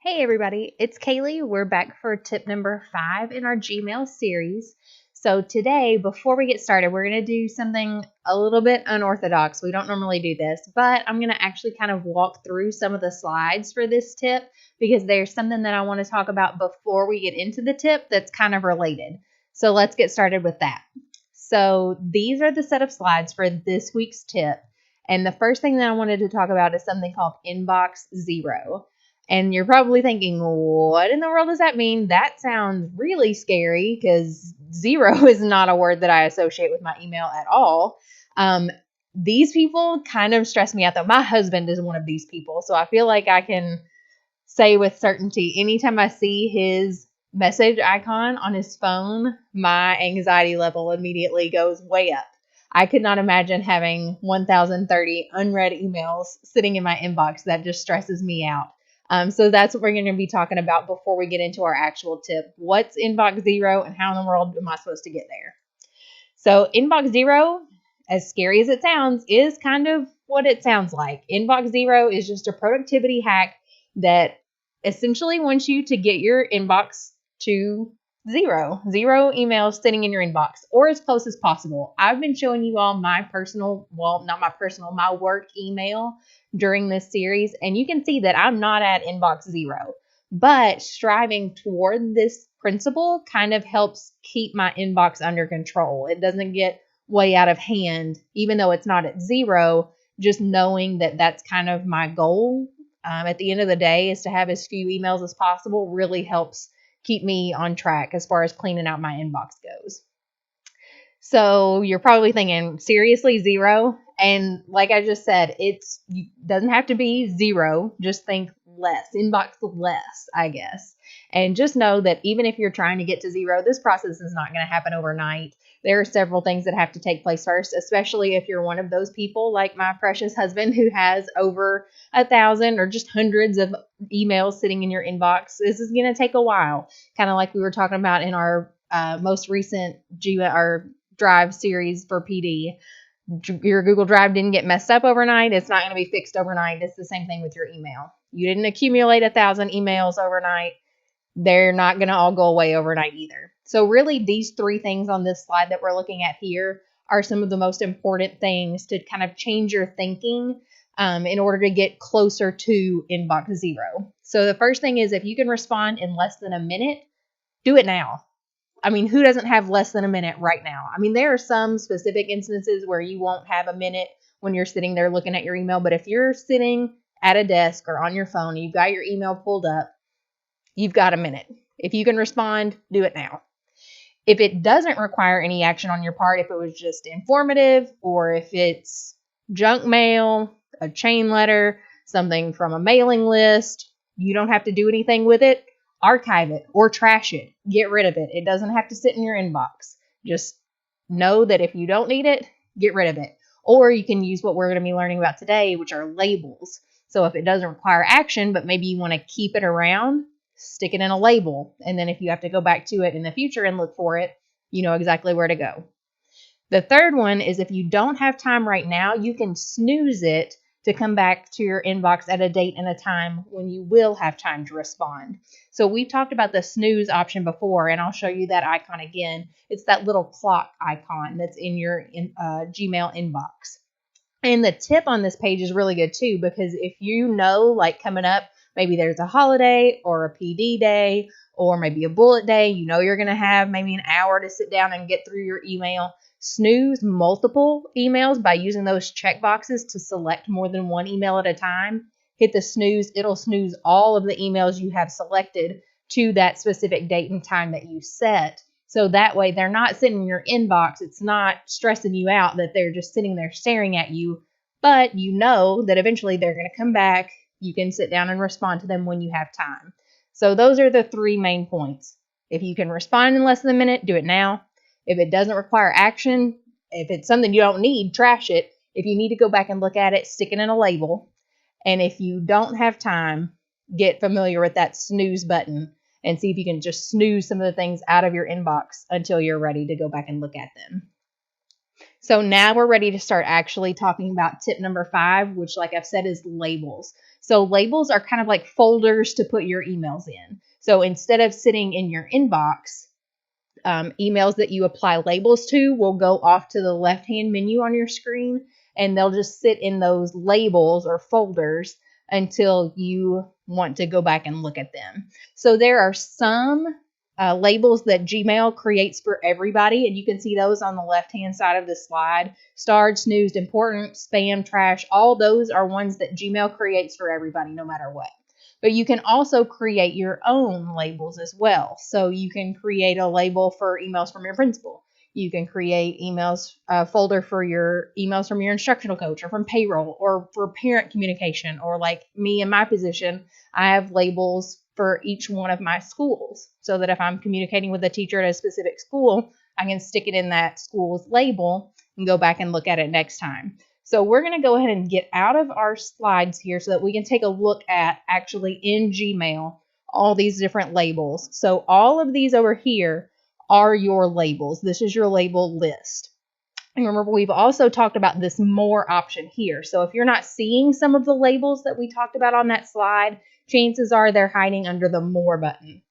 Hey everybody, it's Kaylee. We're back for tip number 5 in our Gmail series. So today, before we get started, we're going to do something a little bit unorthodox. We don't normally do this, but I'm going to actually kind of walk through some of the slides for this tip because there's something that I want to talk about before we get into the tip that's kind of related. So let's get started with that. So these are the set of slides for this week's tip. And the first thing that I wanted to talk about is something called Inbox Zero. And you're probably thinking, what in the world does that mean? That sounds really scary because zero is not a word that I associate with my email at all. These people kind of stress me out, though. My husband is one of these people. So I feel like I can say with certainty, anytime I see his message icon on his phone, my anxiety level immediately goes way up. I could not imagine having 1,030 unread emails sitting in my inbox. That just stresses me out. So that's what we're going to be talking about before we get into our actual tip. What's Inbox Zero and how in the world am I supposed to get there? So Inbox Zero, as scary as it sounds, is kind of what it sounds like. Inbox Zero is just a productivity hack that essentially wants you to get your inbox to zero emails sitting in your inbox or as close as possible. I've been showing you all my work email during this series, and you can see that I'm not at inbox zero, but striving toward this principle kind of helps keep my inbox under control. It doesn't get way out of hand, even though it's not at zero. Just knowing that that's kind of my goal at the end of the day is to have as few emails as possible really helps keep me on track as far as cleaning out my inbox goes. So you're probably thinking, seriously, zero? And like I just said, it doesn't have to be zero. Just think less, inbox less, I guess. And just know that even if you're trying to get to zero, this process is not going to happen overnight. There are several things that have to take place first, especially if you're one of those people like my precious husband who has over 1,000 or just hundreds of emails sitting in your inbox. This is going to take a while, kind of like we were talking about in our most recent Drive series for PD. Your Google Drive didn't get messed up overnight. It's not going to be fixed overnight. It's the same thing with your email. You didn't accumulate 1,000 emails overnight. They're not going to all go away overnight either. So really, these 3 things on this slide that we're looking at here are some of the most important things to kind of change your thinking in order to get closer to inbox zero. So the first thing is, if you can respond in less than a minute, do it now. I mean, who doesn't have less than a minute right now? I mean, there are some specific instances where you won't have a minute when you're sitting there looking at your email. But if you're sitting at a desk or on your phone, you've got your email pulled up, you've got a minute. If you can respond, do it now. If it doesn't require any action on your part, if it was just informative, or if it's junk mail, a chain letter, something from a mailing list, you don't have to do anything with it. Archive it or trash it. Get rid of it. It doesn't have to sit in your inbox. Just know that if you don't need it, get rid of it. Or you can use what we're going to be learning about today, which are labels. So if it doesn't require action, but maybe you want to keep it around, stick it in a label. And then if you have to go back to it in the future and look for it, you know exactly where to go. The third one is, if you don't have time right now, you can snooze it to come back to your inbox at a date and a time when you will have time to respond. So we talked about the snooze option before, and I'll show you that icon again. It's that little clock icon that's in your Gmail inbox. And the tip on this page is really good too, because if you know, like coming up, maybe there's a holiday or a PD day or maybe a bullet day, you know you're going to have maybe an hour to sit down and get through your email. Snooze multiple emails by using those check boxes to select more than one email at a time. Hit the snooze. It'll snooze all of the emails you have selected to that specific date and time that you set. So that way they're not sitting in your inbox. It's not stressing you out that they're just sitting there staring at you, but you know that eventually they're going to come back. You can sit down and respond to them when you have time. So those are the 3 main points. If you can respond in less than a minute, do it now. If it doesn't require action, if it's something you don't need, trash it. If you need to go back and look at it, stick it in a label. And if you don't have time, get familiar with that snooze button and see if you can just snooze some of the things out of your inbox until you're ready to go back and look at them. So now we're ready to start actually talking about tip number 5, which, like I've said, is labels. So labels are kind of like folders to put your emails in. So instead of sitting in your inbox, emails that you apply labels to will go off to the left-hand menu on your screen, and they'll just sit in those labels or folders until you want to go back and look at them. So there are some labels that Gmail creates for everybody, and you can see those on the left-hand side of the slide. Starred, snoozed, important, spam, trash, all those are ones that Gmail creates for everybody no matter what. But you can also create your own labels as well. So you can create a label for emails from your principal. You can create a folder for your emails from your instructional coach or from payroll or for parent communication, or like me in my position, I have labels for each one of my schools so that if I'm communicating with a teacher at a specific school, I can stick it in that school's label and go back and look at it next time. So we're going to go ahead and get out of our slides here so that we can take a look at actually in Gmail all these different labels. So all of these over here are your labels. This is your label list. And remember, we've also talked about this more option here. So if you're not seeing some of the labels that we talked about on that slide, chances are they're hiding under the more button.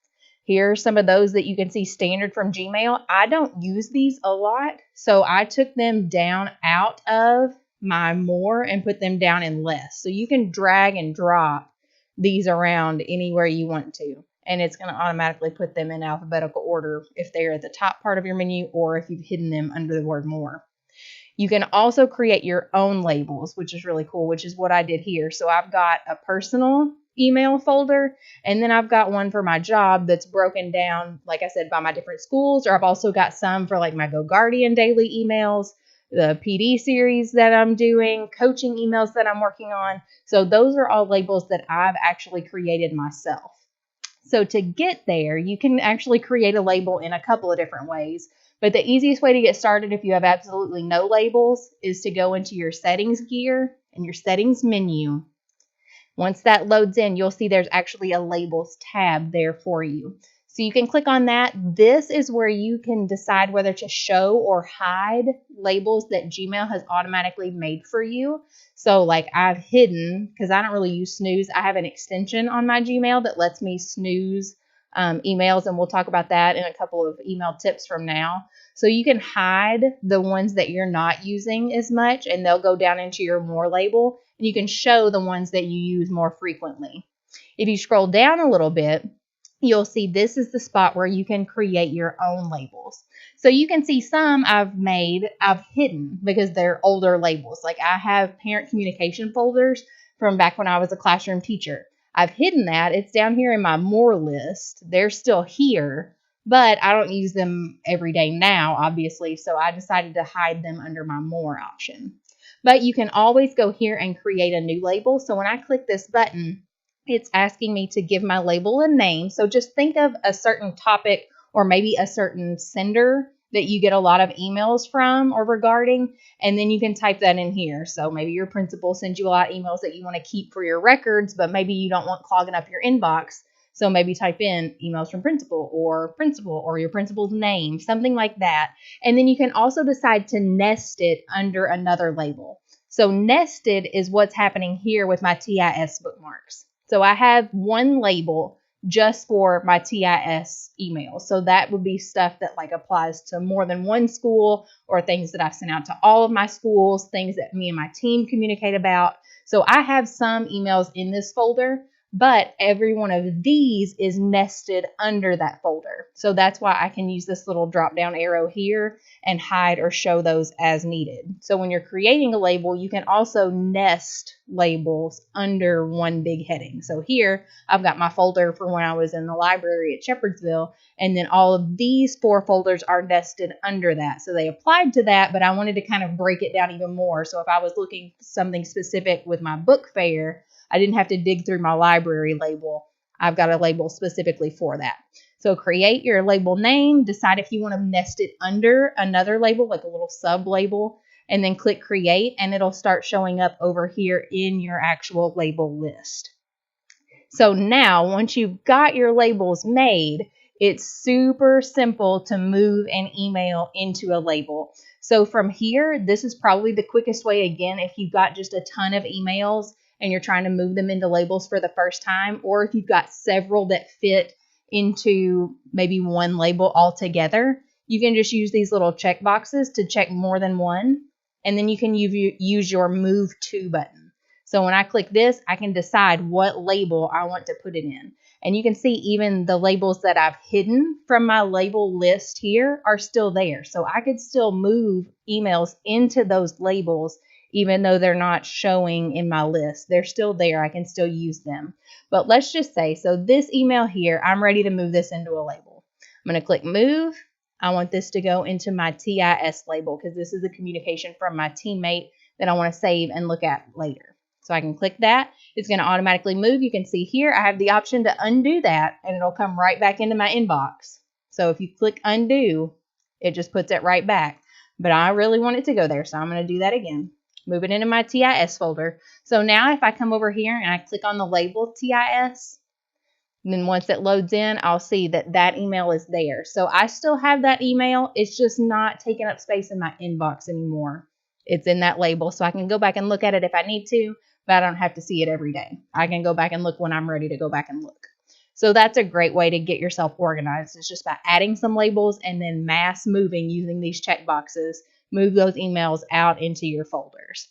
Here are some of those that you can see standard from Gmail. I don't use these a lot, so I took them down out of my more and put them down in less. So you can drag and drop these around anywhere you want to, and it's going to automatically put them in alphabetical order if they're at the top part of your menu or if you've hidden them under the word more. You can also create your own labels, which is really cool, which is what I did here. So I've got a personal email folder, and then I've got one for my job that's broken down, like I said, by my different schools, or I've also got some for like my Go Guardian daily emails, the PD series that I'm doing, coaching emails that I'm working on. So those are all labels that I've actually created myself. So to get there, you can actually create a label in a couple of different ways. But the easiest way to get started if you have absolutely no labels is to go into your settings gear and your settings menu. Once that loads in, you'll see there's actually a labels tab there for you. So you can click on that. This is where you can decide whether to show or hide labels that Gmail has automatically made for you. So like I've hidden, because I don't really use snooze, I have an extension on my Gmail that lets me snooze emails, and we'll talk about that in a couple of email tips from now. So you can hide the ones that you're not using as much, and they'll go down into your more label, and you can show the ones that you use more frequently. If you scroll down a little bit, you'll see this is the spot where you can create your own labels. So you can see some I've hidden because they're older labels. Like I have parent communication folders from back when I was a classroom teacher. I've hidden that. It's down here in my more list. They're still here, but I don't use them every day now, obviously. So I decided to hide them under my more option. But you can always go here and create a new label. So when I click this button, it's asking me to give my label a name. So just think of a certain topic or maybe a certain sender that you get a lot of emails from or regarding, and then you can type that in here. So maybe your principal sends you a lot of emails that you want to keep for your records, but maybe you don't want clogging up your inbox. So maybe type in emails from principal or your principal's name, something like that. And then you can also decide to nest it under another label. So nested is what's happening here with my TIS bookmarks. So I have one label just for my TIS emails. So that would be stuff that like applies to more than one school, or things that I've sent out to all of my schools, things that me and my team communicate about. So I have some emails in this folder, but every one of these is nested under that folder. So that's why I can use this little drop down arrow here and hide or show those as needed. So when you're creating a label, you can also nest labels under one big heading. So here I've got my folder for when I was in the library at Shepherdsville, and then all of these 4 folders are nested under that. So they applied to that, but I wanted to kind of break it down even more. So if I was looking for something specific with my book fair, I didn't have to dig through my library label. I've got a label specifically for that. So create your label name, decide if you want to nest it under another label, like a little sub label, and then click create, and it'll start showing up over here in your actual label list. So now, once you've got your labels made, it's super simple to move an email into a label. So from here, this is probably the quickest way, again, if you've got just a ton of emails and you're trying to move them into labels for the first time, or if you've got several that fit into maybe one label altogether, you can just use these little check boxes to check more than one, and then you can use your Move To button. So when I click this, I can decide what label I want to put it in. And you can see even the labels that I've hidden from my label list here are still there. So I could still move emails into those labels even though they're not showing in my list. They're still there. I can still use them. But let's just say, so this email here, I'm ready to move this into a label. I'm going to click Move. I want this to go into my TIS label because this is a communication from my teammate that I want to save and look at later. So I can click that. It's going to automatically move. You can see here I have the option to undo that, and it'll come right back into my inbox. So if you click undo, it just puts it right back. But I really want it to go there, so I'm going to do that again. Move it into my TIS folder. So now if I come over here and I click on the label TIS, and then once it loads in, I'll see that that email is there. So I still have that email. It's just not taking up space in my inbox anymore. It's in that label, so I can go back and look at it if I need to, but I don't have to see it every day. I can go back and look when I'm ready to go back and look. So that's a great way to get yourself organized. It's just by adding some labels and then mass moving using these check boxes. Move those emails out into your folders.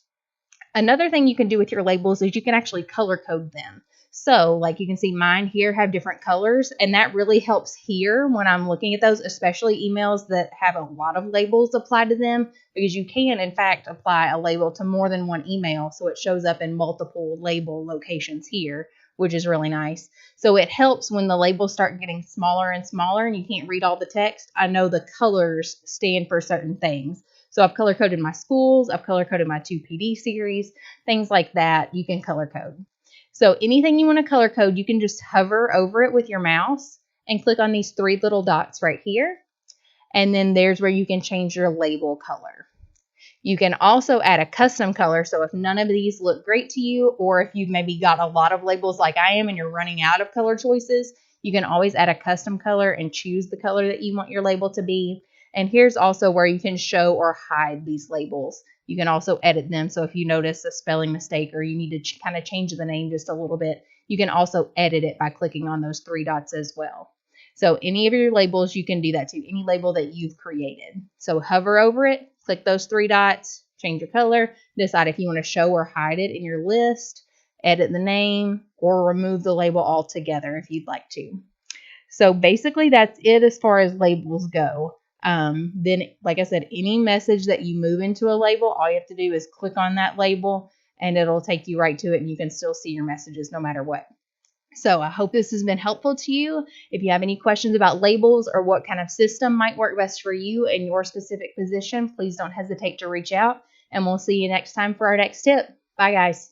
Another thing you can do with your labels is you can actually color code them. So like you can see mine here have different colors, and that really helps here when I'm looking at those, especially emails that have a lot of labels applied to them, because you can in fact apply a label to more than one email, so it shows up in multiple label locations here, which is really nice. So it helps when the labels start getting smaller and smaller and you can't read all the text. I know the colors stand for certain things. So I've color coded my schools, I've color coded my 2PD series, things like that you can color code. So anything you want to color code, you can just hover over it with your mouse and click on these three little dots right here. And then there's where you can change your label color. You can also add a custom color. So if none of these look great to you, or if you've maybe got a lot of labels like I am and you're running out of color choices, you can always add a custom color and choose the color that you want your label to be. And here's also where you can show or hide these labels. You can also edit them. So if you notice a spelling mistake or you need to kind of change the name just a little bit, you can also edit it by clicking on those three dots as well. So any of your labels, you can do that too, any label that you've created. So hover over it, click those three dots, change your color, decide if you want to show or hide it in your list, edit the name, or remove the label altogether if you'd like to. So basically that's it as far as labels go. Then, like I said, any message that you move into a label, all you have to do is click on that label and it'll take you right to it, and you can still see your messages no matter what. So I hope this has been helpful to you. If you have any questions about labels or what kind of system might work best for you in your specific position, please don't hesitate to reach out, and we'll see you next time for our next tip. Bye, guys.